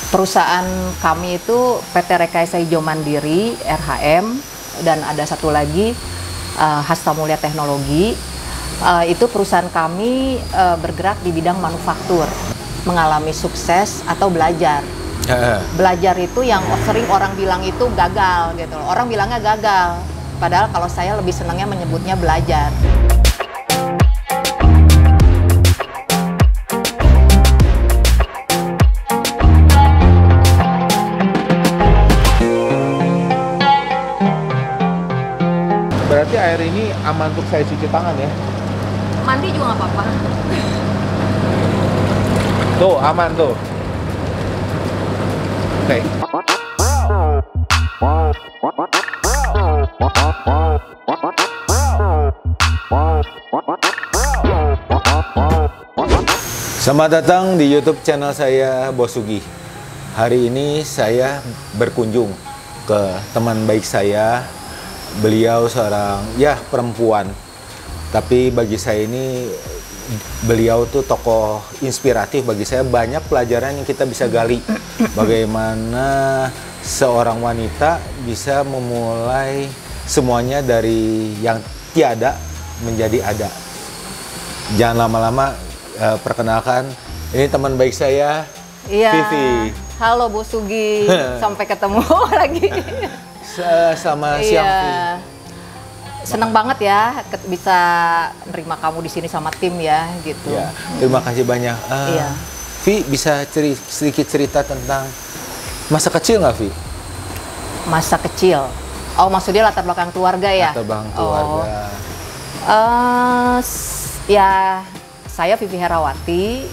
Perusahaan kami itu PT Rekayasa Hijau Mandiri (RHM) dan ada satu lagi Hasta Mulia Teknologi. Itu perusahaan kami bergerak di bidang manufaktur, mengalami sukses atau belajar. Belajar itu yang sering orang bilang itu gagal gitu. Orang bilangnya gagal, padahal kalau saya lebih senangnya menyebutnya belajar. Berarti air ini aman untuk saya cuci tangan ya? Mandi juga nggak apa-apa. Tuh, aman tuh. Oke. Selamat datang di YouTube channel saya, Bos Sugi. Hari ini saya berkunjung ke teman baik saya. Beliau seorang perempuan, tapi bagi saya ini beliau tuh tokoh inspiratif bagi saya. Banyak pelajaran yang kita bisa gali, bagaimana seorang wanita bisa memulai semuanya dari yang tiada menjadi ada. Jangan lama-lama, perkenalkan, ini teman baik saya, Vivi. Halo Bu Sugi, sampai ketemu lagi. Sama siang, Vi. Seneng banget ya bisa nerima kamu di sini sama tim ya gitu. Ya, terima kasih banyak. Vi, bisa sedikit cerita tentang masa kecil nggak, Vi? Masa kecil. Oh, maksudnya latar belakang keluarga ya? Latar belakang keluarga. Ya, saya Vivi Herawati.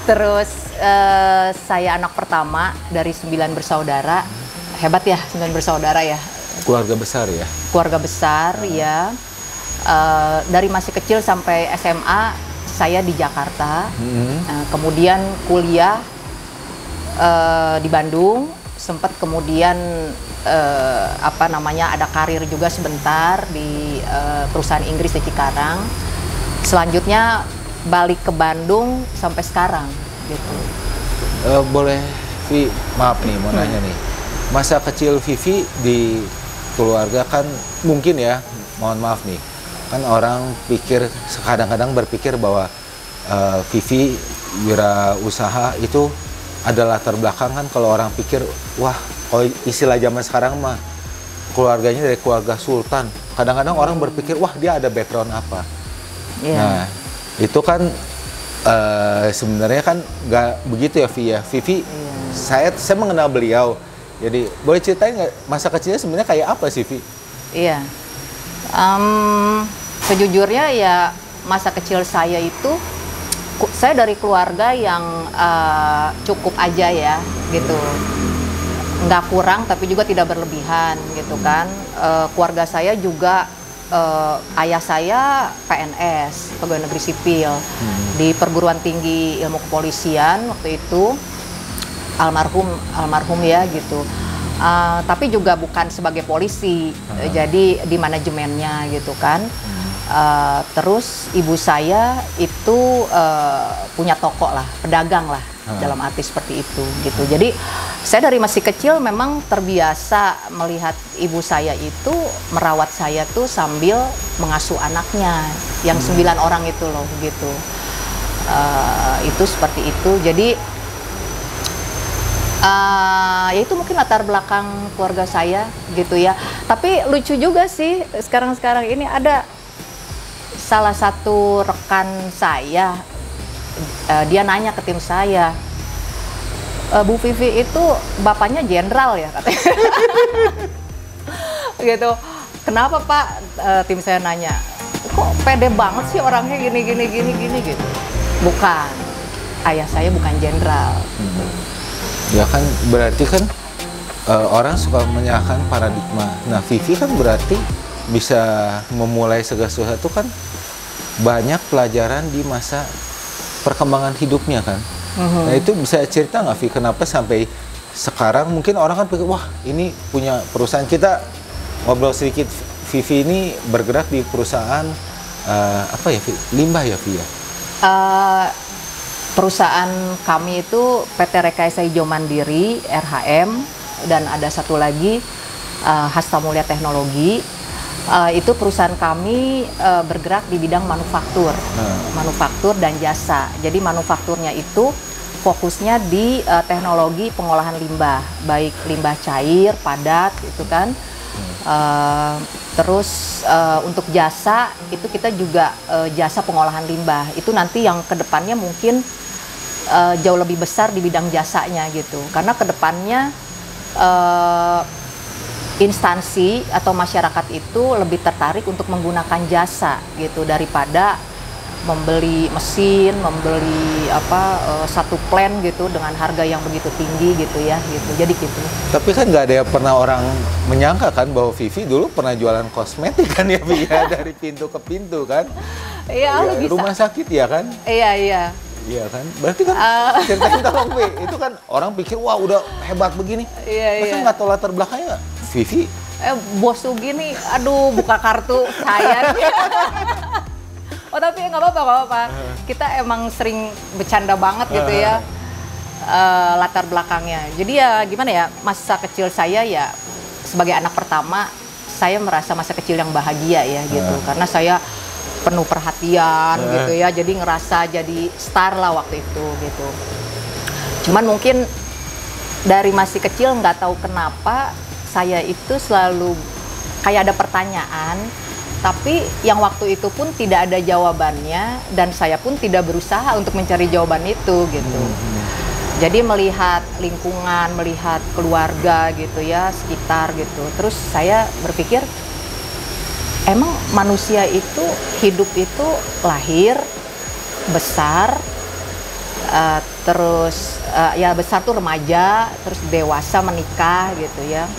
Terus saya anak pertama dari 9 bersaudara. Hebat ya, 9 bersaudara ya. Keluarga besar ya? Keluarga besar ya. Dari masih kecil sampai SMA saya di Jakarta. Kemudian kuliah di Bandung. Sempat kemudian ada karir juga sebentar di perusahaan Inggris di Cikarang. Selanjutnya balik ke Bandung sampai sekarang gitu. Boleh, Vi, maaf nih mau nanya nih. Masa kecil Vivi di keluarga kan mungkin ya, mohon maaf nih, kan orang pikir, kadang-kadang berpikir bahwa Vivi wirausaha itu adalah latar belakang. Kan kalau orang pikir, wah, kalau istilah zaman sekarang mah keluarganya dari keluarga sultan. Kadang-kadang orang berpikir, wah, dia ada background apa. Nah, itu kan sebenarnya kan nggak begitu ya, Vi ya. Vivi, saya mengenal beliau. Jadi boleh ceritain nggak masa kecilnya sebenarnya kayak apa sih, Vi? Iya, sejujurnya ya masa kecil saya itu, saya dari keluarga yang cukup aja ya gitu, nggak kurang tapi juga tidak berlebihan gitu kan. Keluarga saya juga ayah saya PNS, pegawai negeri sipil di perguruan tinggi ilmu kepolisian waktu itu. Almarhum ya gitu, tapi juga bukan sebagai polisi, jadi di manajemennya gitu kan. Terus ibu saya itu punya toko lah, pedagang lah, dalam arti seperti itu gitu. Jadi saya dari masih kecil memang terbiasa melihat ibu saya itu merawat saya tuh sambil mengasuh anaknya yang 9 orang itu loh gitu. Itu seperti itu. Jadi ya itu mungkin latar belakang keluarga saya gitu ya. Tapi lucu juga sih sekarang ini ada salah satu rekan saya, dia nanya ke tim saya, Bu Vivi itu bapaknya jenderal ya katanya. Gitu. Kenapa Pak? Tim saya nanya, kok pede banget sih orangnya gini gitu. Bukan, ayah saya bukan jenderal. Ya kan berarti kan orang suka menyalahkan paradigma. Nah, Vivi kan berarti bisa memulai segala sesuatu kan banyak pelajaran di masa perkembangan hidupnya kan. Nah, itu bisa cerita nggak, Vi, kenapa sampai sekarang mungkin orang kan pikir, wah, ini punya perusahaan. Kita ngobrol sedikit, Vivi ini bergerak di perusahaan apa ya, Vi? Limbah ya, Vi ya? Perusahaan kami itu PT Rekayasa Hijau Mandiri (RHM) dan ada satu lagi Hasta Mulia Teknologi. Itu perusahaan kami bergerak di bidang manufaktur dan jasa. Jadi manufakturnya itu fokusnya di teknologi pengolahan limbah, baik limbah cair, padat, itu kan. Terus untuk jasa itu kita juga jasa pengolahan limbah. Itu nanti yang kedepannya mungkin jauh lebih besar di bidang jasanya gitu. Karena kedepannya instansi atau masyarakat itu lebih tertarik untuk menggunakan jasa gitu daripada membeli mesin, membeli satu plan gitu dengan harga yang begitu tinggi gitu ya gitu. Jadi gitu. Tapi kan nggak ada yang pernah orang menyangka kan bahwa Vivi dulu pernah jualan kosmetik kan ya, Vi, ya, dari pintu ke pintu kan? Iya, lu bisa. Rumah sakit ya kan? Iya. Iya kan? Berarti kan ceritain tolong, Vi. Itu kan orang pikir wah udah hebat begini. Masa nggak tahu latar belakangnya, Vivi? Bos Sugi nih, aduh buka kartu saya nih. Oh tapi nggak apa-apa. Kita emang sering bercanda banget gitu ya latar belakangnya. Jadi ya gimana ya, masa kecil saya ya sebagai anak pertama, saya merasa masa kecil yang bahagia ya gitu. Karena saya penuh perhatian gitu ya, jadi ngerasa jadi star lah waktu itu gitu. Cuman mungkin dari masih kecil nggak tahu kenapa saya itu selalu kayak ada pertanyaan, tapi yang waktu itu pun tidak ada jawabannya dan saya pun tidak berusaha untuk mencari jawaban itu gitu. Jadi melihat lingkungan, melihat keluarga gitu ya, sekitar gitu. Terus saya berpikir, emang manusia itu hidup itu lahir, besar, terus ya besar tuh remaja, terus dewasa menikah gitu ya.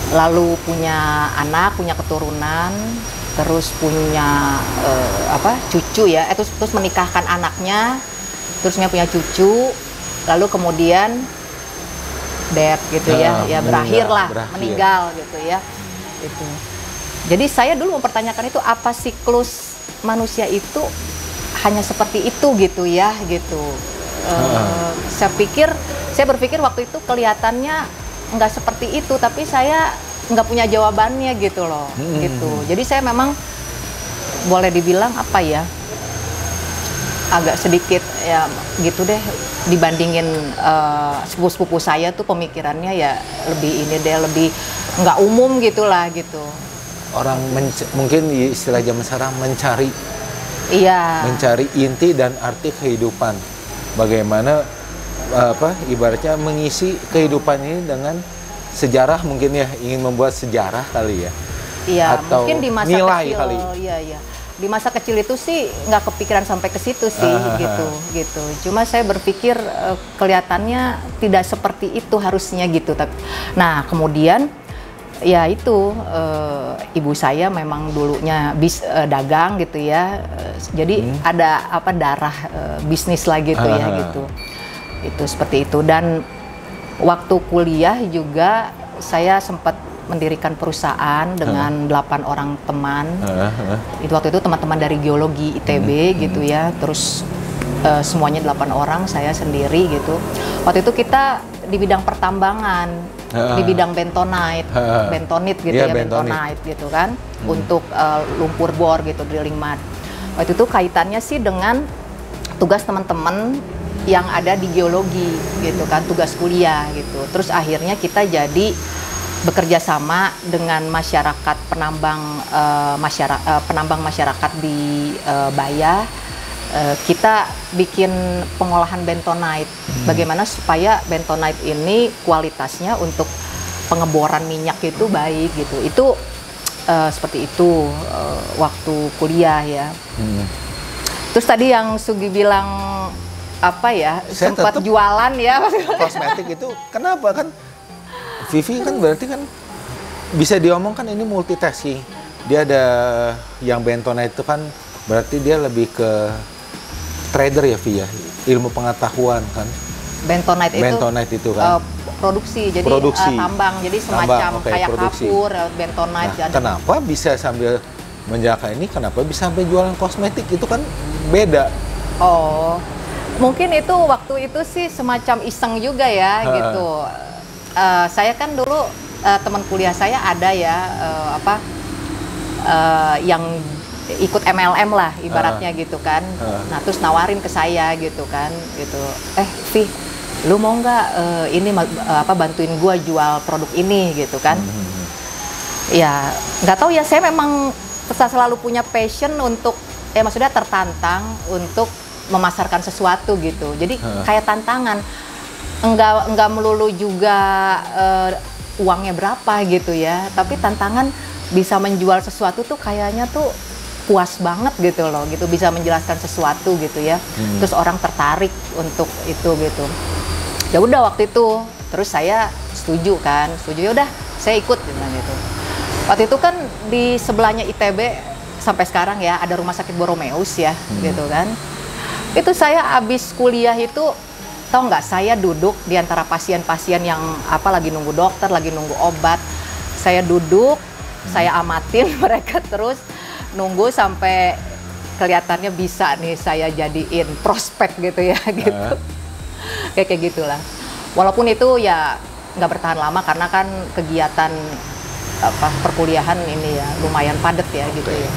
Lalu punya anak, punya keturunan, terus punya cucu ya, terus menikahkan anaknya, terusnya punya cucu, lalu kemudian death gitu ya berakhir, meninggal gitu ya. Itu. Jadi saya dulu mempertanyakan itu, apa siklus manusia itu hanya seperti itu gitu ya gitu. Saya berpikir waktu itu kelihatannya nggak seperti itu, tapi saya nggak punya jawabannya gitu loh gitu. Jadi saya memang boleh dibilang apa ya, agak sedikit ya gitu deh, dibandingin sepupu-sepupu saya tuh pemikirannya ya lebih ini deh, lebih nggak umum gitulah gitu. Orang mungkin istilah zaman sekarang mencari inti dan arti kehidupan. Bagaimana ibaratnya mengisi kehidupan ini dengan sejarah, mungkin ya, ingin membuat sejarah kali ya. Iya, atau mungkin di masa nilai kecil kali. Iya. Di masa kecil itu sih nggak kepikiran sampai ke situ sih gitu. Cuma saya berpikir kelihatannya tidak seperti itu harusnya gitu. Nah, kemudian ya itu ibu saya memang dulunya dagang gitu ya. Jadi ada darah bisnis lah gitu ya gitu. Itu seperti itu. Dan waktu kuliah juga saya sempat mendirikan perusahaan dengan 8 orang teman. Waktu itu teman-teman dari geologi ITB gitu ya. Terus semuanya 8 orang, saya sendiri gitu. Waktu itu kita di bidang pertambangan, di bidang bentonit gitu bentonite gitu kan. Untuk lumpur bor gitu, drilling mud. Waktu itu kaitannya sih dengan tugas teman-teman yang ada di geologi gitu kan, tugas kuliah gitu. Terus akhirnya kita jadi bekerja sama dengan masyarakat penambang masyarakat di Bayah. Kita bikin pengolahan bentonite. Bagaimana supaya bentonite ini kualitasnya untuk pengeboran minyak itu baik gitu. Itu seperti itu waktu kuliah ya. Terus tadi yang Sugi bilang apa ya, sempat jualan ya kosmetik itu kenapa kan Vivi kan berarti kan bisa diomongkan ini multitasking. Dia ada yang bentonite itu kan berarti dia lebih ke trader ya, Vi ya, ilmu pengetahuan kan. Bentonite itu kan produksi, jadi tambang, jadi semacam kayak kapur, bentonite. Nah, kenapa bisa sambil menjaga ini, kenapa bisa sampai jualan kosmetik, itu kan beda. Mungkin itu waktu itu sih semacam iseng juga ya gitu. Saya kan dulu teman kuliah saya ada ya yang ikut MLM lah ibaratnya gitu kan. Nah terus nawarin ke saya gitu kan gitu. Vi, lu mau nggak ini bantuin gua jual produk ini gitu kan. Ya nggak tahu ya, saya memang selalu punya passion untuk maksudnya tertantang untuk memasarkan sesuatu gitu. Jadi kayak tantangan, enggak melulu juga uangnya berapa gitu ya, tapi tantangan bisa menjual sesuatu tuh kayaknya tuh puas banget gitu loh, gitu bisa menjelaskan sesuatu gitu ya. Terus orang tertarik untuk itu gitu. Ya udah waktu itu, terus saya setuju ya udah saya ikut gitu. Waktu itu kan di sebelahnya ITB sampai sekarang ya ada rumah sakit Boromeus ya gitu kan. Itu saya abis kuliah itu, tahu nggak, saya duduk di antara pasien-pasien yang lagi nunggu dokter, lagi nunggu obat. Saya duduk, saya amatin mereka terus nunggu sampai kelihatannya bisa nih saya jadiin prospek gitu ya gitu. Kayak gitulah. Walaupun itu ya nggak bertahan lama karena kan kegiatan perkuliahan ini ya lumayan padat ya gitu ya.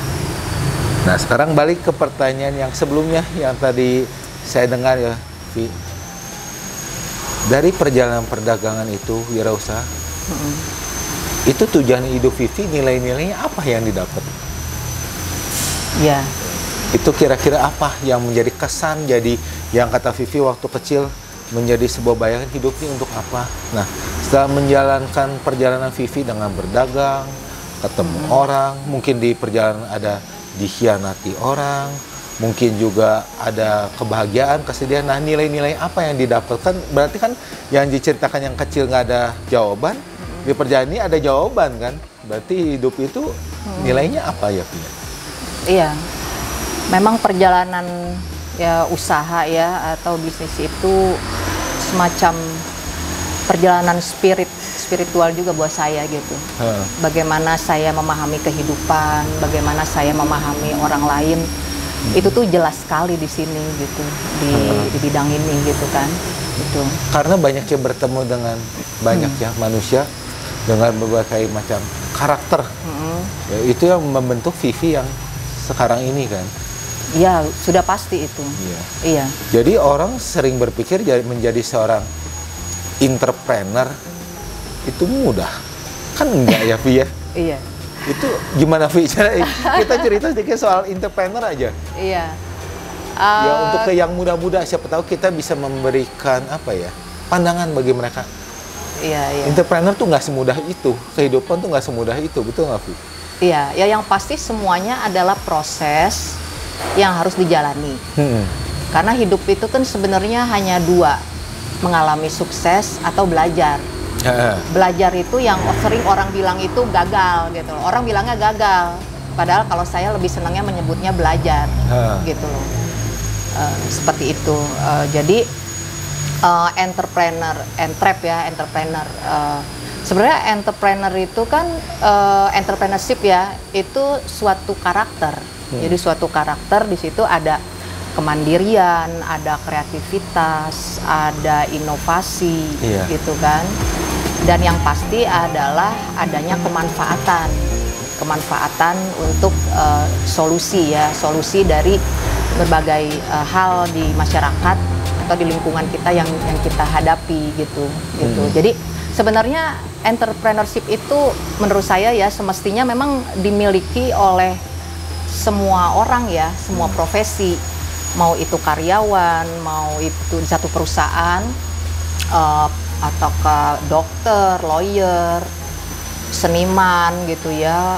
Nah sekarang balik ke pertanyaan yang sebelumnya yang tadi saya dengar ya, Vi. Dari perjalanan perdagangan itu, wirausaha, itu tujuan hidup Vivi, nilai-nilainya apa yang didapat? Ya. Itu kira-kira apa yang menjadi kesan, jadi yang kata Vivi waktu kecil menjadi sebuah bayangan hidupnya untuk apa? Nah setelah menjalankan perjalanan Vivi dengan berdagang, ketemu orang, mungkin di perjalanan ada dikhianati orang, mungkin juga ada kebahagiaan, kesedihan. Nah nilai-nilai apa yang didapatkan? Berarti kan yang diceritakan yang kecil nggak ada jawaban, di perjalanan ini ada jawaban kan? Berarti hidup itu nilainya apa ya, Pia? Iya, memang perjalanan ya usaha ya atau bisnis itu semacam perjalanan spiritual juga buat saya gitu. Bagaimana saya memahami kehidupan, bagaimana saya memahami orang lain, itu tuh jelas sekali di sini gitu, di bidang ini gitu kan. Gitu. Karena banyak yang bertemu dengan banyak ya manusia dengan berbagai macam karakter. Ya, itu yang membentuk Vivi yang sekarang ini kan. Iya, sudah pasti itu. Iya. Jadi orang sering berpikir menjadi seorang entrepreneur itu mudah, kan enggak ya, Vi ya? Iya. Itu gimana, Vi? Kita cerita sedikit soal entrepreneur aja. Iya. Ya untuk ke yang muda-muda, siapa tahu kita bisa memberikan pandangan bagi mereka. Iya. Entrepreneur tuh nggak semudah itu, kehidupan tuh nggak semudah itu, betul nggak, Vi? Iya. Ya yang pasti semuanya adalah proses yang harus dijalani. Karena hidup itu kan sebenarnya hanya dua, mengalami sukses atau belajar. Belajar itu yang sering orang bilang itu gagal gitu loh. Orang bilangnya gagal, padahal kalau saya lebih senangnya menyebutnya belajar gitu loh. Seperti itu. Jadi entrepreneur. Sebenarnya entrepreneur itu kan entrepreneurship ya, itu suatu karakter. Jadi suatu karakter, di situ ada kemandirian, ada kreativitas, ada inovasi, gitu kan. Dan yang pasti adalah adanya kemanfaatan untuk solusi dari berbagai hal di masyarakat atau di lingkungan kita yang kita hadapi gitu. Jadi sebenarnya entrepreneurship itu menurut saya ya semestinya memang dimiliki oleh semua orang ya, semua profesi, mau itu karyawan, mau itu di satu perusahaan, atau ke dokter, lawyer, seniman gitu ya,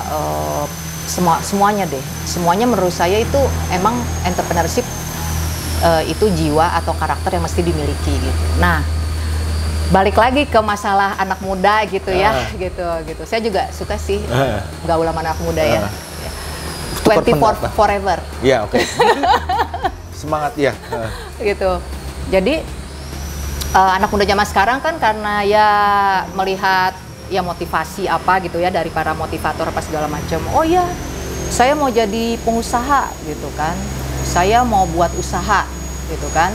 semuanya deh. Semuanya menurut saya itu emang entrepreneurship itu jiwa atau karakter yang mesti dimiliki gitu. Nah, balik lagi ke masalah anak muda gitu ya, gitu. Saya juga suka sih gaul sama anak muda ya. 24 forever. Ya, oke. Semangat ya. Gitu. Jadi anak muda zaman sekarang kan karena ya melihat ya motivasi apa gitu ya dari para motivator apa segala macam. Oh ya, saya mau jadi pengusaha gitu kan. Saya mau buat usaha. gitu kan.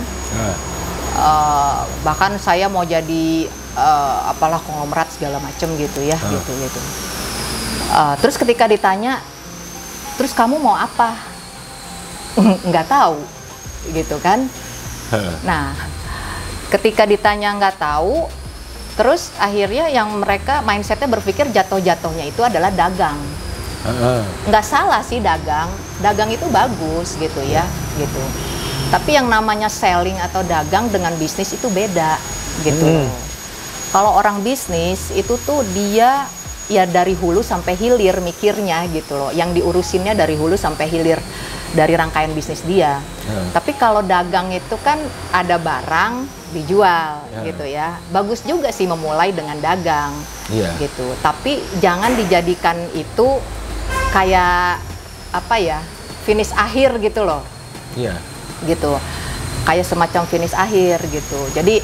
Bahkan saya mau jadi apalah konglomerat segala macem gitu ya, gitu. Terus ketika ditanya, terus kamu mau apa? Nggak tahu, gitu kan. Nah, ketika ditanya nggak tahu, terus akhirnya yang mereka mindsetnya berpikir jatuh-jatuhnya itu adalah dagang. Nggak salah sih dagang itu bagus gitu ya, gitu. Tapi yang namanya selling atau dagang dengan bisnis itu beda, gitu. Kalau orang bisnis itu tuh dia ya dari hulu sampai hilir mikirnya gitu loh, yang diurusinnya dari hulu sampai hilir dari rangkaian bisnis dia. Tapi kalau dagang itu kan ada barang dijual gitu ya. Bagus juga sih memulai dengan dagang gitu. Tapi jangan dijadikan itu kayak apa ya, finish akhir gitu loh. Gitu. Kayak semacam finish akhir gitu. Jadi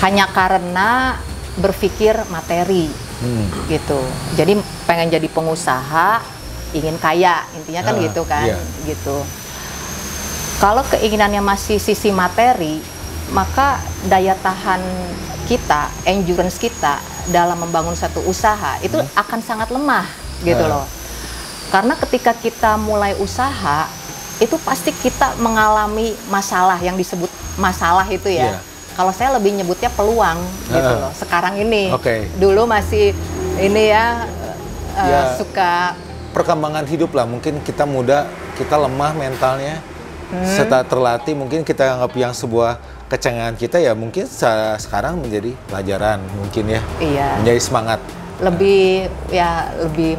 hanya karena berpikir materi gitu. Jadi pengen jadi pengusaha, ingin kaya, intinya kan gitu kan, gitu. Kalau keinginannya masih sisi materi, maka daya tahan kita, endurance kita dalam membangun satu usaha itu akan sangat lemah gitu loh. Karena ketika kita mulai usaha, itu pasti kita mengalami masalah yang disebut masalah itu ya. Kalau saya lebih nyebutnya peluang gitu loh. Sekarang ini, dulu masih ini ya, suka perkembangan hidup lah. Mungkin kita muda, kita lemah mentalnya. Setelah terlatih, mungkin kita anggap yang sebuah kecengangan kita ya mungkin sekarang menjadi pelajaran mungkin ya. Menjadi semangat. Lebih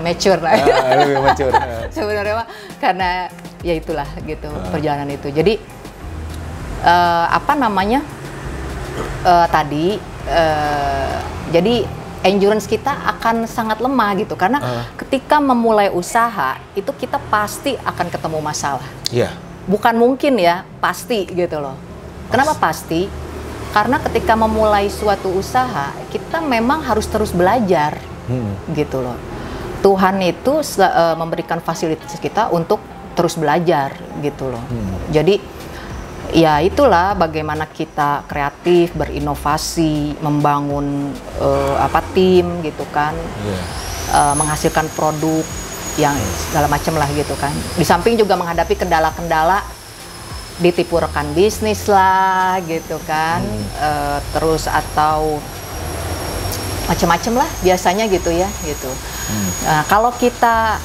mature lah ya. Lebih mature. Sebenarnya mah karena ya itulah gitu perjalanan itu. Jadi jadi endurance kita akan sangat lemah gitu karena ketika memulai usaha itu kita pasti akan ketemu masalah. Bukan mungkin ya, pasti gitu loh. Kenapa pasti? Karena ketika memulai suatu usaha kita memang harus terus belajar gitu loh. Tuhan itu memberikan fasilitas kita untuk terus belajar gitu loh. Jadi ya itulah bagaimana kita kreatif, berinovasi, membangun tim gitu kan, menghasilkan produk yang segala macam lah gitu kan. Di samping juga menghadapi kendala-kendala, ditipu rekan bisnis lah gitu kan, terus atau macam-macam lah biasanya gitu ya gitu. Nah, kalau kita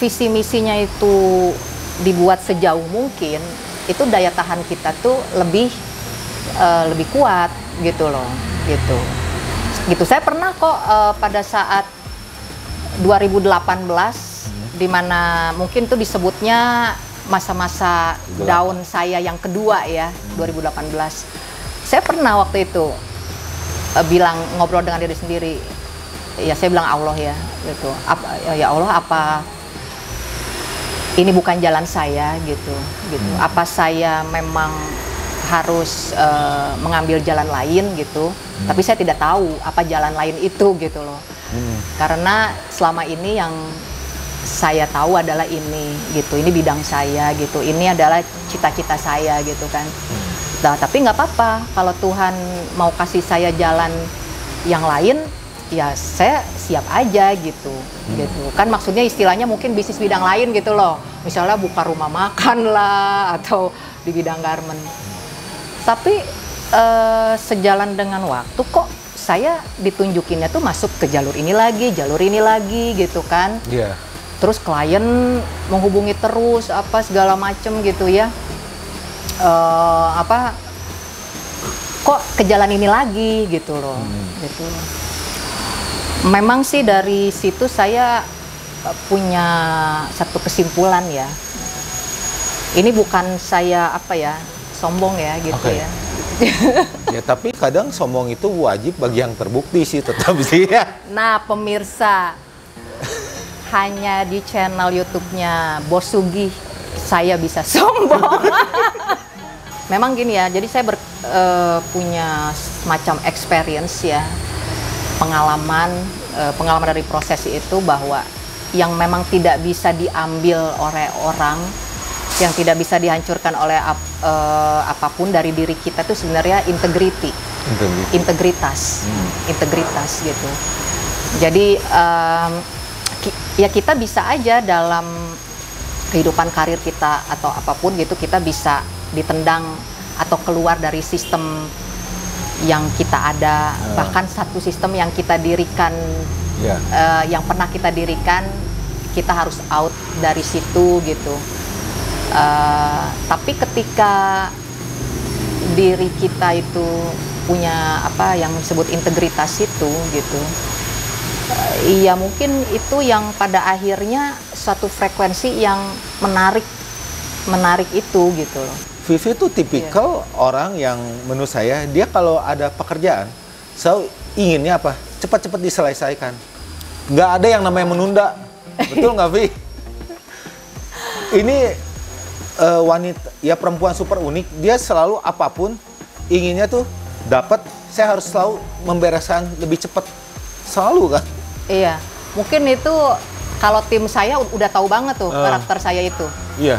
visi misinya itu dibuat sejauh mungkin, itu daya tahan kita tuh lebih kuat gitu loh, gitu. Saya pernah kok pada saat 2018 di mana mungkin tuh disebutnya masa-masa down saya yang kedua ya, 2018. Saya pernah waktu itu bilang, ngobrol dengan diri sendiri. Ya saya bilang Allah ya gitu. Ya Allah, apa ini bukan jalan saya gitu. Apa saya memang harus mengambil jalan lain gitu. Tapi saya tidak tahu apa jalan lain itu gitu loh. Karena selama ini yang saya tahu adalah ini gitu. Ini bidang saya gitu. Ini adalah cita-cita saya gitu kan. Nah, tapi nggak apa-apa kalau Tuhan mau kasih saya jalan yang lain, ya saya siap aja gitu. Gitu kan, maksudnya istilahnya mungkin bisnis bidang lain gitu loh. Misalnya buka rumah makan lah atau di bidang garment. Tapi sejalan dengan waktu kok saya ditunjukinnya tuh masuk ke jalur ini lagi gitu kan. Terus klien menghubungi terus apa segala macem gitu ya. Kok ke jalan ini lagi gitu loh. Gitu. Memang sih dari situ saya punya satu kesimpulan ya. Ini bukan saya sombong ya gitu ya. Ya tapi kadang sombong itu wajib bagi yang terbukti sih tetap sih ya. Nah pemirsa, hanya di channel YouTube-nya Bos Sugih saya bisa sombong. Memang gini ya, jadi saya punya semacam experience ya, pengalaman dari proses itu bahwa yang memang tidak bisa diambil oleh orang yang tidak bisa dihancurkan oleh apapun dari diri kita itu sebenarnya integritas gitu. Jadi ya kita bisa aja dalam kehidupan karir kita atau apapun gitu, kita bisa ditendang atau keluar dari sistem yang kita ada, bahkan satu sistem yang kita dirikan, yang pernah kita dirikan, kita harus out dari situ gitu. Tapi ketika diri kita itu punya apa yang disebut integritas itu gitu, iya mungkin itu yang pada akhirnya suatu frekuensi yang menarik itu gitu loh. Vivi itu tipikal orang yang menurut saya, dia kalau ada pekerjaan selalu inginnya apa? Cepat-cepat diselesaikan. Nggak ada yang namanya menunda. Betul nggak, Vi? Ini wanita, ya perempuan super unik. Dia selalu apapun inginnya tuh dapat. Saya harus selalu membereskan lebih cepat. Selalu kan? Iya, mungkin itu kalau tim saya udah tahu banget tuh karakter saya itu. Iya.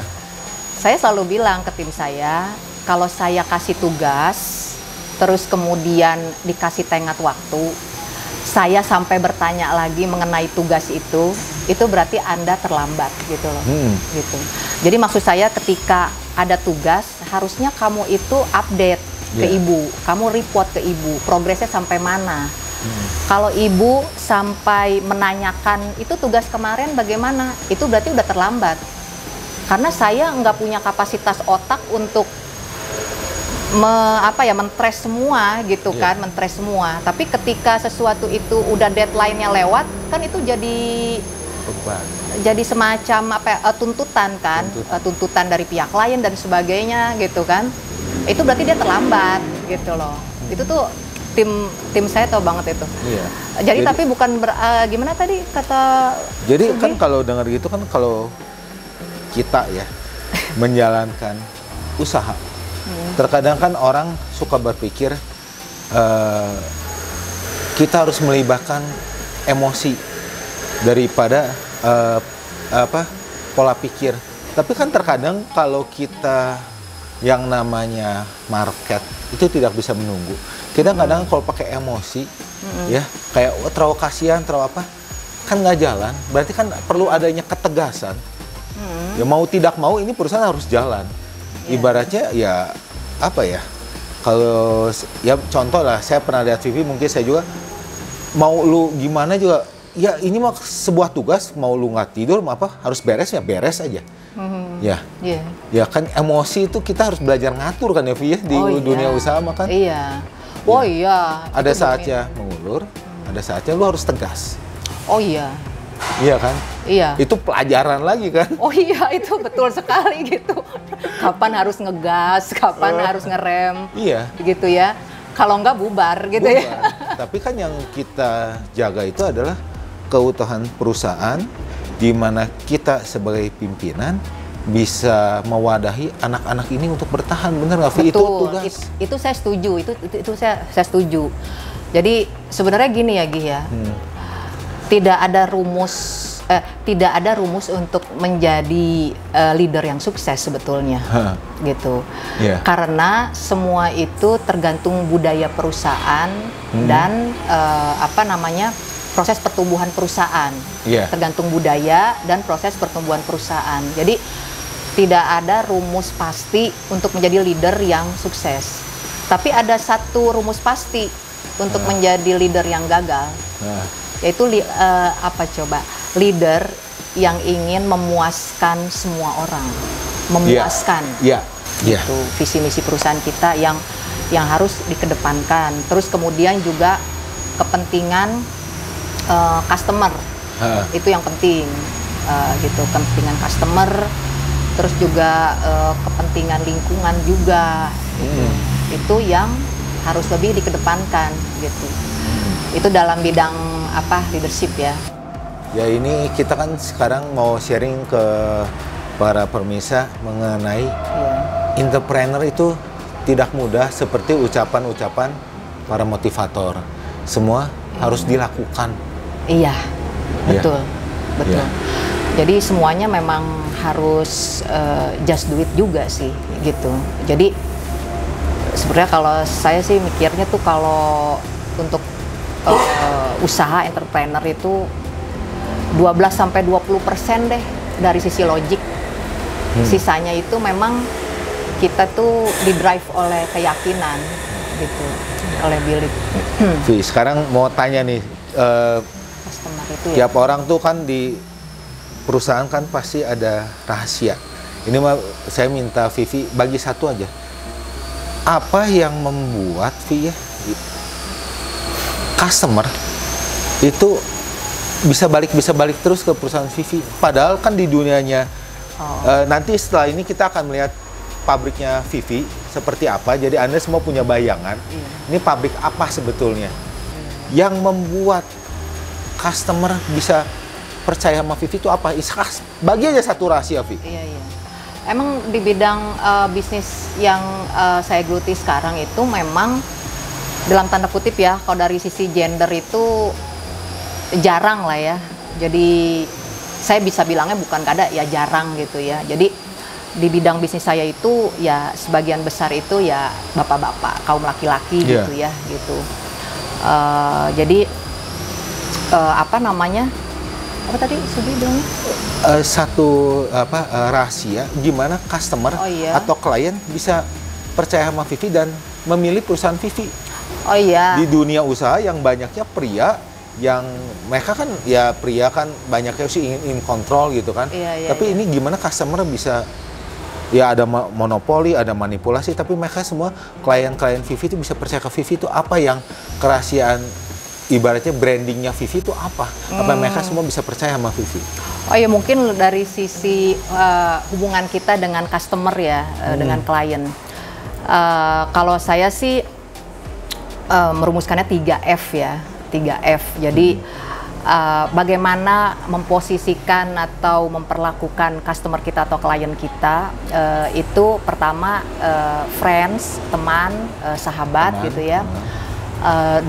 Saya selalu bilang ke tim saya, kalau saya kasih tugas, terus kemudian dikasih tenggat waktu, saya sampai bertanya lagi mengenai tugas itu berarti Anda terlambat gitu loh. Gitu. Jadi maksud saya ketika ada tugas, harusnya kamu itu update ke ibu, kamu report ke ibu, progresnya sampai mana. Kalau ibu sampai menanyakan itu tugas kemarin bagaimana, itu berarti udah terlambat. Karena saya nggak punya kapasitas otak untuk mentres semua gitu kan, mentres semua. Tapi ketika sesuatu itu udah deadline-nya lewat, kan itu jadi semacam tuntutan kan, tuntutan dari pihak klien dan sebagainya gitu kan. Itu berarti dia terlambat gitu loh. Itu tuh tim saya tahu banget itu. Iya. Jadi tapi bukan gimana tadi kata. Jadi kan kalau dengar gitu kan, kalau kita ya menjalankan usaha, terkadang kan orang suka berpikir kita harus melibatkan emosi daripada pola pikir. Tapi kan terkadang kalau kita yang namanya market itu tidak bisa menunggu. Kita kadang kalau pakai emosi, ya kayak terlalu kasihan, terlalu apa, kan nggak jalan. Berarti kan perlu adanya ketegasan. Ya mau tidak mau ini perusahaan harus jalan. Ibaratnya ya apa ya? Kalau ya contoh lah, saya pernah lihat Vivi, mungkin saya juga mau lu gimana juga. Ya ini mah sebuah tugas, mau lu nggak tidur, mau apa harus beres ya beres aja. Ya kan emosi itu kita harus belajar ngatur kan ya Vi ya, di dunia usaha mah kan. Iya. Ada saatnya mengulur, ada saatnya lu harus tegas. Oh iya. Iya kan? Iya. Itu pelajaran lagi kan? Oh iya, itu betul sekali gitu. Kapan harus ngegas, kapan harus ngerem. Iya. Gitu ya. Kalau nggak bubar gitu ya. Tapi kan yang kita jaga itu adalah keutuhan perusahaan, di mana kita sebagai pimpinan bisa mewadahi anak-anak ini untuk bertahan, bener nggak Vi? Itu tugas. Itu saya setuju, itu saya setuju. Jadi sebenarnya gini ya Gi ya, tidak ada rumus untuk menjadi leader yang sukses sebetulnya, gitu. Karena semua itu tergantung budaya perusahaan dan proses pertumbuhan perusahaan. Tergantung budaya dan proses pertumbuhan perusahaan. Jadi tidak ada rumus pasti untuk menjadi leader yang sukses. Tapi ada satu rumus pasti untuk menjadi leader yang gagal. Yaitu leader yang ingin memuaskan semua orang, memuaskan. Itu visi misi perusahaan kita yang harus dikedepankan. Terus kemudian juga kepentingan customer, itu yang penting, gitu, kepentingan customer. Terus juga kepentingan lingkungan juga, gitu. Itu yang harus lebih dikedepankan, gitu. Itu dalam bidang leadership ya. Ya ini kita kan sekarang mau sharing ke para pemirsa mengenai entrepreneur itu tidak mudah seperti ucapan-ucapan para motivator. Semua harus dilakukan. Iya, betul. Jadi semuanya memang harus just do it juga sih gitu. Jadi sebenarnya kalau saya sih mikirnya tuh kalau untuk usaha entrepreneur itu 12-20% deh dari sisi logik. Sisanya itu memang kita tuh di-drive oleh keyakinan gitu, oleh belief. Sekarang mau tanya nih, Customer itu ya. tiap orang tuh kan di perusahaan kan pasti ada rahasia. Ini mah saya minta Vivi bagi satu aja. Apa yang membuat Vi ya, customer itu bisa balik terus ke perusahaan Vivi? Padahal kan di dunianya nanti setelah ini kita akan melihat pabriknya Vivi seperti apa. Jadi Anda semua punya bayangan. Ini pabrik apa sebetulnya yang membuat customer bisa percaya sama Vivi itu apa? Bagi aja satu rahasia, Vi. Iya. Emang di bidang bisnis yang saya geluti sekarang itu memang dalam tanda kutip ya, kalau dari sisi gender itu jarang lah ya. Jadi saya bisa bilangnya bukan kada ya, jarang gitu ya. Jadi di bidang bisnis saya itu ya sebagian besar itu ya bapak-bapak, kaum laki-laki gitu ya, gitu. Jadi apa namanya? Apa tadi Subi bilangnya? Satu rahasia gimana customer atau klien bisa percaya sama Vivi dan memilih perusahaan Vivi. Oh iya. Di dunia usaha yang banyaknya pria, yang mereka kan ya pria kan banyaknya sih ingin kontrol gitu kan. Tapi ini gimana customer bisa, ya ada monopoli, ada manipulasi, tapi mereka semua klien-klien Vivi itu bisa percaya ke Vivi itu apa yang kerahasiaan, ibaratnya brandingnya Vivi itu apa? Apa mereka semua bisa percaya sama Vivi? Oh ya, mungkin dari sisi hubungan kita dengan customer ya, dengan klien. Kalau saya sih merumuskannya 3F ya, 3F. Jadi bagaimana memposisikan atau memperlakukan customer kita atau klien kita, itu pertama friends, teman, sahabat gitu ya.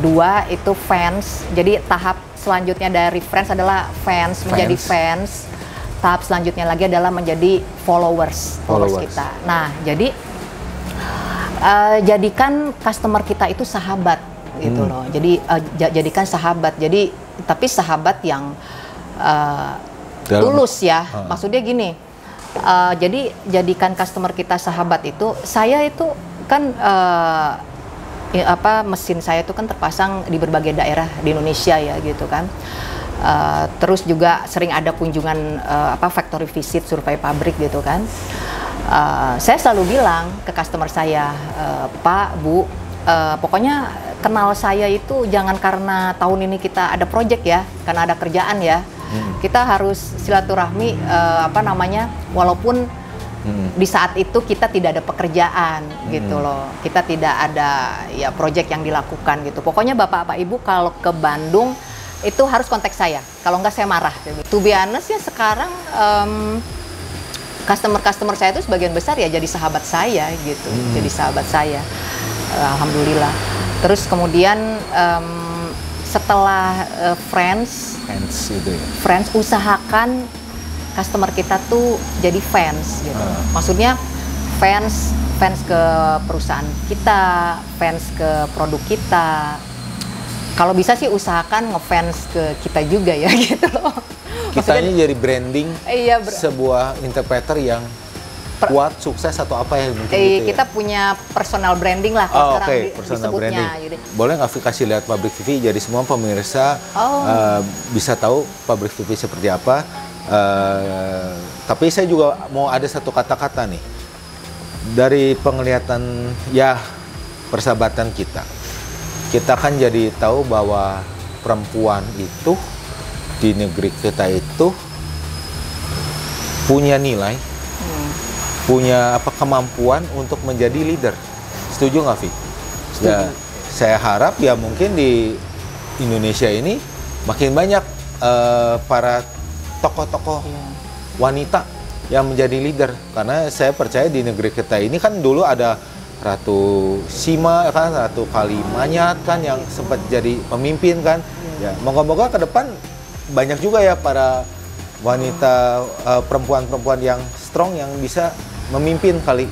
Dua itu fans, jadi tahap selanjutnya dari friends adalah fans, menjadi fans. Tahap selanjutnya lagi adalah menjadi followers kita. Nah, jadi jadikan customer kita itu sahabat gitu loh. Jadi jadikan sahabat. Jadi tapi sahabat yang tulus ya. Maksudnya gini. Jadi jadikan customer kita sahabat itu, saya itu kan mesin saya itu kan terpasang di berbagai daerah di Indonesia ya gitu kan. Terus juga sering ada kunjungan factory visit, survei pabrik gitu kan. Saya selalu bilang ke customer saya, Pak, Bu, pokoknya kenal saya itu jangan karena tahun ini kita ada project ya, karena ada kerjaan ya. Kita harus silaturahmi walaupun di saat itu kita tidak ada pekerjaan gitu loh, kita tidak ada ya project yang dilakukan gitu. Pokoknya Bapak Ibu kalau ke Bandung itu harus kontak saya, kalau enggak saya marah. To be honest ya, sekarang customer saya itu sebagian besar ya jadi sahabat saya gitu, jadi sahabat saya, alhamdulillah. Terus kemudian setelah friends itu ya. Friends, usahakan customer kita tuh jadi fans gitu. Maksudnya fans ke perusahaan kita, fans ke produk kita. Kalau bisa sih usahakan ngefans ke kita juga ya gitu loh. Kitanya jadi branding sebuah interpreter yang kuat, sukses atau apa ya mungkin gitu kita punya personal branding lah sekarang personal disebutnya. Branding. Boleh nggak kasih lihat pabrik Vivi jadi semua pemirsa bisa tahu pabrik Vivi seperti apa. Tapi saya juga mau ada satu kata-kata nih dari penglihatan ya persahabatan kita kan jadi tahu bahwa perempuan itu di negeri kita itu punya nilai, punya kemampuan untuk menjadi leader. Setuju nggak, Vi? Ya, saya harap ya mungkin di Indonesia ini makin banyak para tokoh-tokoh wanita yang menjadi leader, karena saya percaya di negeri kita ini kan dulu ada Ratu Sima kan, Ratu Kalimanyat kan yang sempat jadi pemimpin kan. Ya, moga-moga ke depan banyak juga ya para wanita perempuan-perempuan yang strong yang bisa memimpin kali.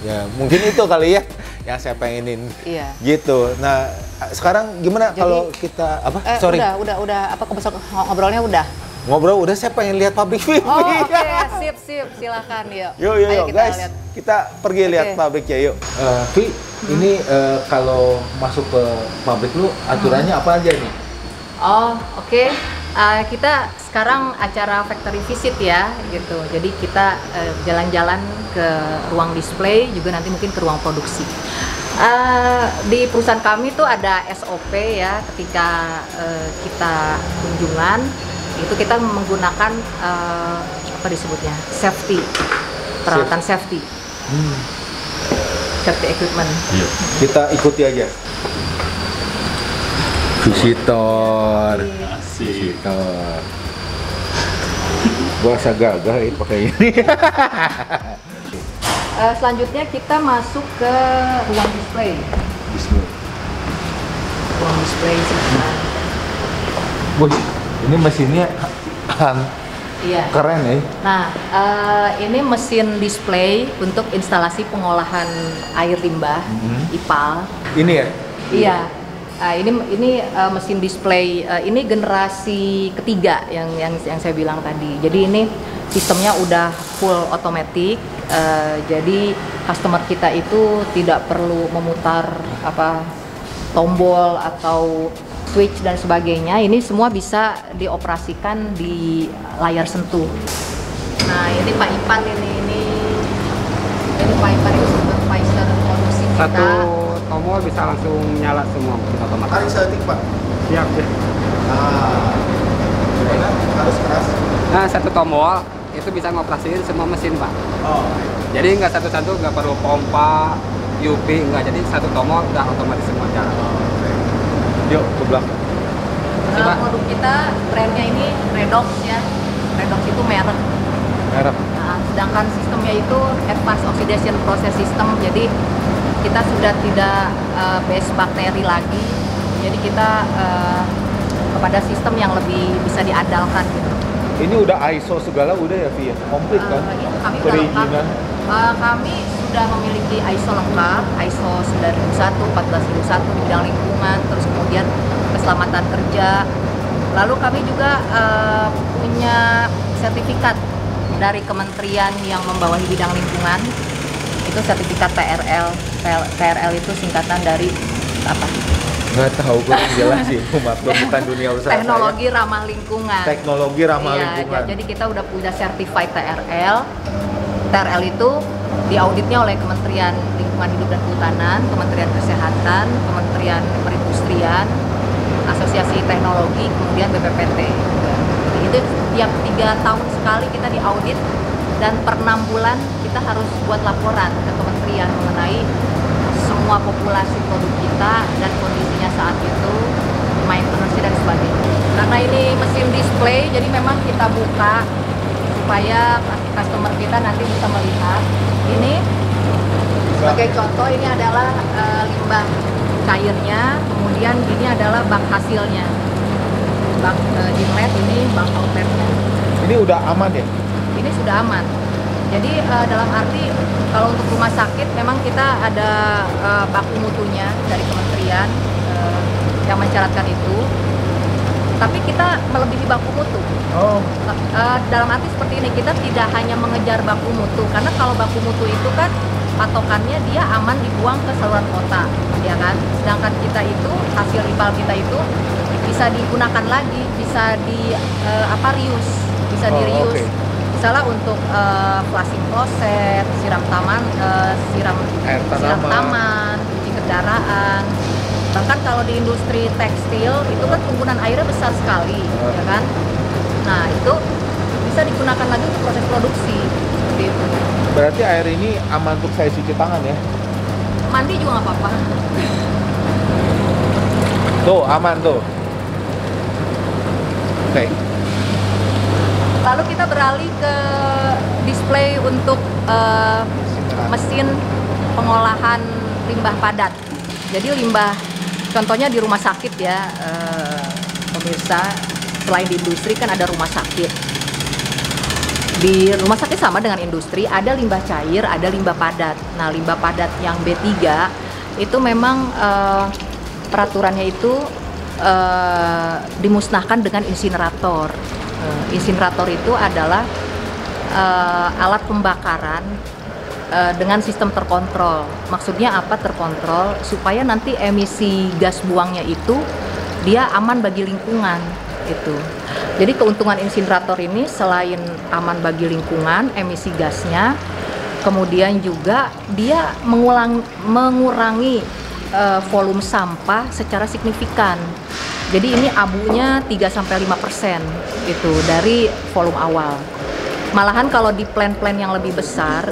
Ya, mungkin itu kali ya yang saya pengenin. Iya. Gitu. Nah, sekarang gimana kalau kita apa? Sorry. Udah apa ngobrolnya udah? Ngobrol udah, saya pengen lihat pabrik Vivi. Oh, oke, sip, silakan yuk. Yuk, kita guys. lihat. Kita pergi lihat pabriknya yuk. Vi, ini kalau masuk ke pabrik lu aturannya apa aja nih? Oh, oke. Kita sekarang acara factory visit ya, gitu. Jadi kita jalan-jalan ke ruang display, juga nanti mungkin ke ruang produksi. Di perusahaan kami tuh ada SOP ya, ketika kita kunjungan, itu kita menggunakan apa disebutnya? Safety, peralatan safety. Safety equipment. Iya. Kita ikuti aja. Visitor. Visitor. Gua rasa gagah ya pakai ini. Selanjutnya kita masuk ke ruang display. Ruang display sih. Wih, ini mesinnya Iya. keren ya. Nah, ini mesin display untuk instalasi pengolahan air limbah, IPAL. Ini ya? Iya. Ini mesin display, ini generasi ketiga yang saya bilang tadi. Jadi ini sistemnya udah full otomatis. Jadi customer kita itu tidak perlu memutar tombol atau switch dan sebagainya. Ini semua bisa dioperasikan di layar sentuh. Nah, ini Pak Ipan ini Pak Ipan itu supervisor produksi kita. Satu tombol bisa langsung nyala semua otomatis. Tarik setik, Pak. Siap ya. Gimana? Harus keras. Nah, satu tombol itu bisa ngoperasiin semua mesin, Pak. Oh. Jadi nggak satu-satu, nggak perlu pompa, UP, nggak. Jadi satu tombol udah otomatis semua jalan. Yuk ke belakang. Produk kita brandnya ini Redox ya. Redox itu merek. Nah, sedangkan sistemnya itu Advanced Oxidation Process System. Jadi kita sudah tidak base bakteri lagi. Jadi kita kepada sistem yang lebih bisa diandalkan gitu. Ini udah ISO segala udah ya, Vi? Komplit kan? Iya, kami udah lengkap. Kami sudah memiliki ISO lengkap, ISO 9001, 14001 di bidang lingkungan, terus kemudian keselamatan kerja. Lalu kami juga punya sertifikat dari kementerian yang membawahi bidang lingkungan. Itu sertifikat TRL. TRL itu singkatan dari apa? Nggak tahu, gue jelasin. Maklum, bukan dunia usaha. Teknologi ramah lingkungan. Teknologi ramah lingkungan. Jadi kita udah punya certified TRL. TRL itu diauditnya oleh Kementerian Lingkungan Hidup dan Kehutanan, Kementerian Kesehatan, Kementerian Perindustrian, Asosiasi Teknologi, kemudian BPPT. Jadi itu tiap 3 tahun sekali kita diaudit, dan per 6 bulan kita harus buat laporan ke kementerian mengenai semua populasi produk kita dan kondisinya saat itu, maintenance dan sebagainya. Karena ini mesin display, jadi memang kita buka supaya customer kita nanti bisa melihat. Ini sebagai contoh, ini adalah limbah cairnya, kemudian ini adalah bak hasilnya, bak inlet, ini bak outletnya. Ini udah aman ya? Ini sudah aman. Jadi dalam arti kalau untuk rumah sakit memang kita ada baku mutunya dari kementerian yang mencaratkan itu. Tapi kita melebihi baku mutu. Oh. Dalam arti seperti ini, kita tidak hanya mengejar baku mutu, karena kalau baku mutu itu kan patokannya dia aman dibuang ke saluran kota, ya kan? Sedangkan kita itu, hasil IPAL kita itu bisa digunakan lagi, bisa di reuse, bisa di reuse. Okay. Misalnya untuk flushing kloset, siram taman, cuci kendaraan. Bahkan kalau di industri tekstil itu kan penggunaan airnya besar sekali, ya kan? Nah, itu bisa digunakan lagi untuk proses produksi. Seperti itu. Berarti air ini aman untuk saya cuci tangan ya? Mandi juga nggak apa-apa. Tuh, aman tuh. Oke. Lalu kita beralih ke display untuk mesin pengolahan limbah padat. Jadi limbah, contohnya di rumah sakit ya, pemirsa, selain di industri kan ada rumah sakit. Di rumah sakit sama dengan industri, ada limbah cair, ada limbah padat. Nah, limbah padat yang B3 itu memang peraturannya itu dimusnahkan dengan insinerator. Insinerator itu adalah alat pembakaran dengan sistem terkontrol. Maksudnya apa terkontrol? Supaya nanti emisi gas buangnya itu dia aman bagi lingkungan itu. Jadi keuntungan insinerator ini selain aman bagi lingkungan, emisi gasnya, kemudian juga dia mengurangi volume sampah secara signifikan. Jadi ini abunya 3-5% itu dari volume awal. Malahan kalau di plant-plant yang lebih besar,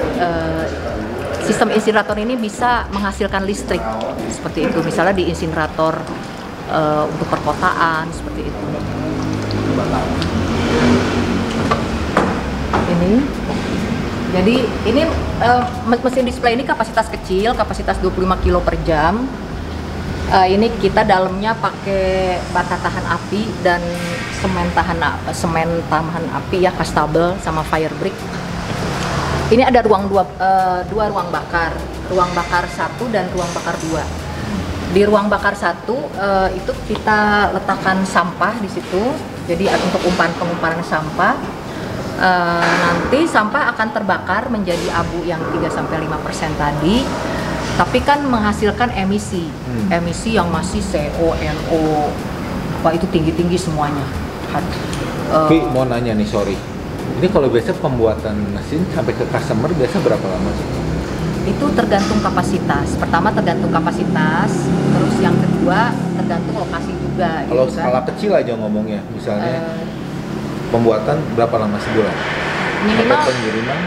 sistem insinerator ini bisa menghasilkan listrik seperti itu. Misalnya di insinerator untuk perkotaan seperti itu. Ini, jadi ini mesin display ini kapasitas kecil, kapasitas 25 kilo per jam. Ini kita dalamnya pakai bata tahan api dan semen tahan api ya, castable sama fire brick. Ini ada dua ruang bakar, ruang bakar 1 dan ruang bakar 2. Di ruang bakar 1 itu kita letakkan sampah di situ. Jadi untuk pengumparan sampah, nanti sampah akan terbakar menjadi abu yang 3-5% tadi, tapi kan menghasilkan emisi yang masih CO, NO, apa itu tinggi-tinggi semuanya. Tapi mau nanya nih, sorry, ini kalau biasa pembuatan mesin sampai ke customer biasa berapa lama sih? Itu tergantung kapasitas. Pertama tergantung kapasitas, terus yang kedua tergantung lokasi juga. Kalau gitu skala kecil aja ngomongnya, misalnya pembuatan berapa lama, sebulan? Minimal Sampai pengiriman?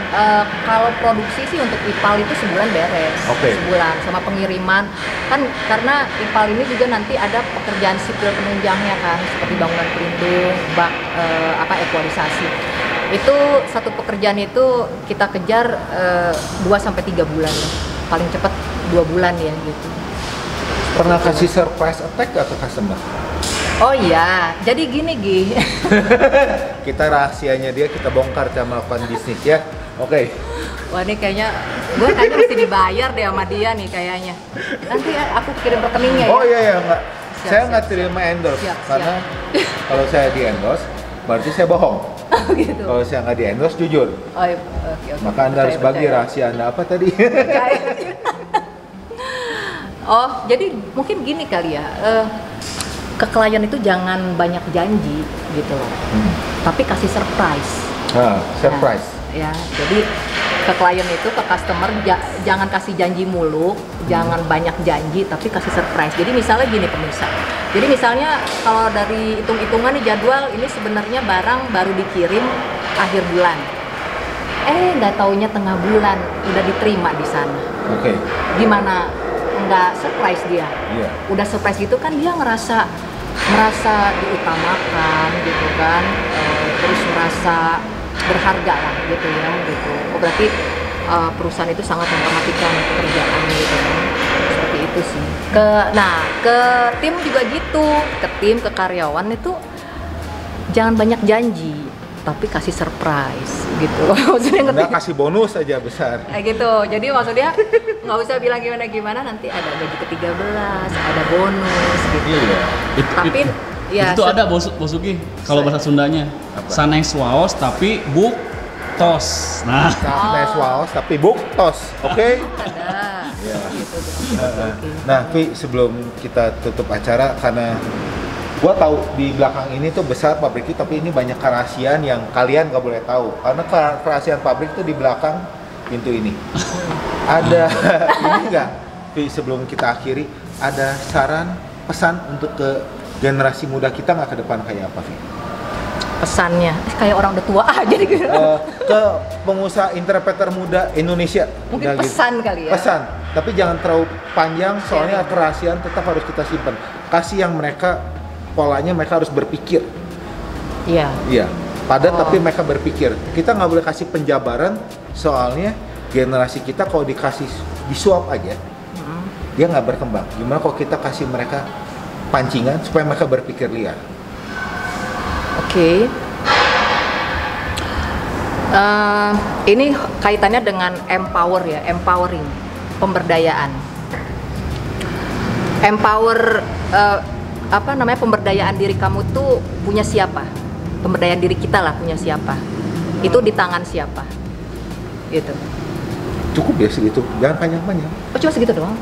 Kalau produksi sih untuk IPAL itu sebulan beres. Sebulan sama pengiriman kan, karena IPAL ini juga nanti ada pekerjaan sipil penunjangnya kan, seperti bangunan pelindung, ekualisasi. Itu satu pekerjaan itu kita kejar 2-3 bulan ya. Paling cepat 2 bulan ya gitu. Pernah kasih surprise attack atau customer? Oh iya, jadi gini Gi. Kita rahasianya dia kita bongkar cara melakukan bisnis ya. Oke. Wah ini gue kayaknya mesti dibayar deh sama dia nih kayaknya. Nanti ya, aku kirim rekeningnya ya. Oh iya enggak. Siap, Saya siap, nggak terima endorse siap. karena kalau saya di endorse berarti saya bohong. Gitu. Kalau saya nggak di endorse jujur. Oh iya, oke. Maka Anda harus bagi rahasia Anda apa tadi? Oh, jadi mungkin gini kali ya. Ke klien itu jangan banyak janji gitu loh. Tapi kasih surprise. Surprise. Nah, ya, jadi ke klien itu, ke customer jangan kasih janji mulu, jangan banyak janji, tapi kasih surprise. Jadi misalnya gini pemirsa. Jadi misalnya kalau dari hitung-hitungan nih jadwal ini sebenarnya barang baru dikirim akhir bulan. Nggak taunya tengah bulan udah diterima di sana. Oke. Gimana? Nggak surprise dia? Iya. Udah surprise gitu kan dia merasa diutamakan gitu kan, terus merasa berharga lah gitu ya gitu. Berarti perusahaan itu sangat memperhatikan pekerjaan gitu kan. Seperti itu sih. Ke tim juga gitu, ke karyawan itu jangan banyak janji, tapi kasih surprise gitu. Maksudnya Anda kasih bonus aja besar. Gitu. Jadi maksudnya nggak usah bilang gimana, nanti ada gaji ke-13, ada bonus gitu. Iya. Tapi ya itu ada Bosuki kalau bahasa Sundanya. Sanes waos tapi buk tos. Nah, Sanes waos tapi buk tos. Oke. ada. Iya. Gitu. Nah, Vi, sebelum kita tutup acara, karena gua tahu di belakang ini tuh besar pabrik itu, tapi ini banyak kerahasiaan yang kalian gak boleh tahu. Karena kerahasiaan pabrik itu di belakang pintu ini. Ada ini enggak, Vi, sebelum kita akhiri, ada saran, pesan untuk ke generasi muda kita nggak ke depan kayak apa, Vi? Pesannya kayak orang udah tua aja gitu. Ke pengusaha interpreter muda Indonesia. Mungkin Udah pesan kali ya. Pesan, tapi jangan terlalu panjang soalnya kerahasiaan tetap harus kita simpan. Kasih yang mereka polanya mereka harus berpikir. Iya. Iya. Padat tapi mereka berpikir. Kita nggak boleh kasih penjabaran soalnya generasi kita kalau dikasih disuap aja, dia nggak berkembang. Gimana kalau kita kasih mereka pancingan supaya mereka berpikir liar? Oke. Ini kaitannya dengan empower ya, empowering, pemberdayaan. Empower pemberdayaan diri kamu tuh punya siapa? Pemberdayaan diri kita lah punya siapa? Itu di tangan siapa? Gitu. Cukup ya segitu, jangan panjang-panjang. Oh, cuma segitu doang.